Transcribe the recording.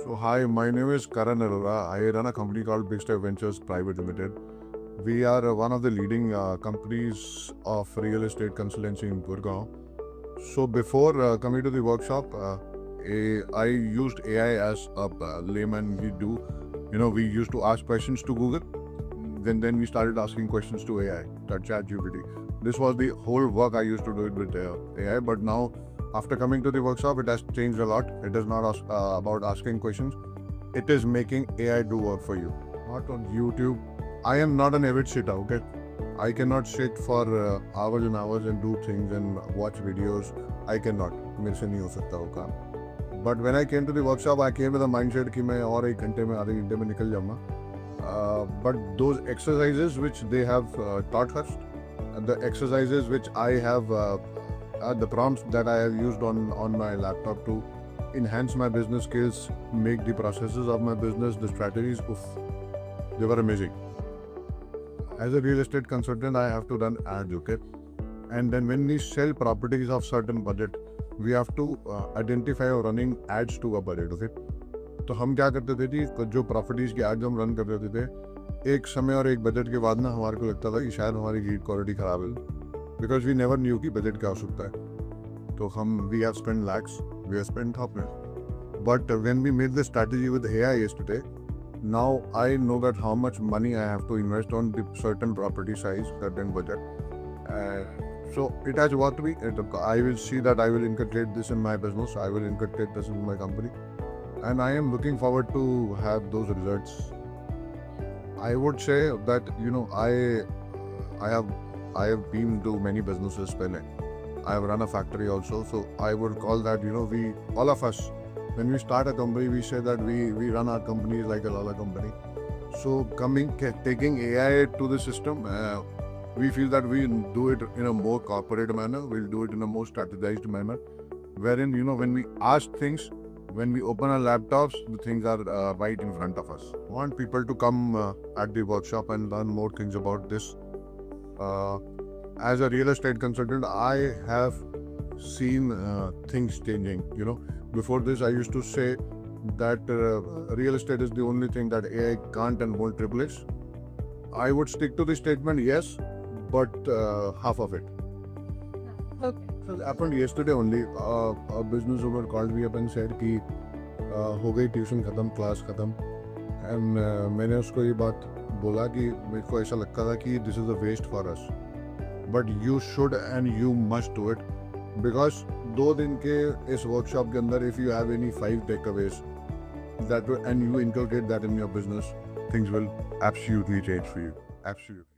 So hi, my name is Karan Arora. I run a company called Big Step Ventures Private Limited. We are one of the leading companies of real estate consultancy in Gurgaon. So before coming to the workshop, I used AI as a layman. We used to ask questions to Google. Then we started asking questions to AI, to ChatGPT. This was the whole work I used to do it with AI. But now, after coming to the workshop, it has changed a lot. It is not about asking questions. It is making AI do work for you. Not on YouTube. I am not an avid sitter. Okay, I cannot sit for hours and hours and do things and watch videos. I cannot. मेरे से नहीं हो सकता वो काम. But when I came to the workshop, I came with a mindset कि मैं और एक घंटे में आधे घंटे में निकल जाऊँगा. But those exercises which they have taught us, the exercises which I have, the prompts that I have used on my laptop to enhance my business skills, make the processes of my business, the strategies, they were amazing. As a real estate consultant, I have to run ads, okay? And then when we sell properties of certain budget, we have to identify running ads to a budget, okay? तो हम क्या करते थे जी, जो properties की ads हम run कर देते थे, एक समय और एक बजट के बाद ना हमारे को लगता था कि शायद हमारी लीड क्वालिटी ख़राब है, बिकॉज वी नेवर न्यू कि बजट क्या हो सकता है. तो हम we have spend lakhs, we have spend top में. But when we made the strategy with AI yesterday, now I know that how much money I have to invest on the certain property size, certain budget. So it has worked me. I will see that I will inculcate this in my business. I will inculcate this in my company. And I am looking forward to have those results. I would say that I have been to many businesses. I have run a factory also, so I would call that we all of us, when we start a company, we say that we run our company like a Lala company. So taking AI to the system, we feel that we do it in a more corporate manner. We'll do it in a more strategized manner, wherein when we ask things. When we open our laptops, the things are right in front of us. I want people to come at the workshop and learn more things about this. As a real estate consultant, I have seen things changing. Before this, I used to say that real estate is the only thing that AI can't and won't replace. I would stick to the statement, yes, but half of it. Okay. So it happened yesterday only. A business owner called me up and said कि हो गई tuition ख़त्म, class ख़त्म. And मैंने उसको ये बात बोला कि मेरे को ऐसा लगता था कि this is a waste for us, but you should and you must do it, because 2 दिन के इस वर्कशॉप के अंदर if you have any 5 takeaways that and you inculcate that in your business, things will absolutely change for you. Absolutely.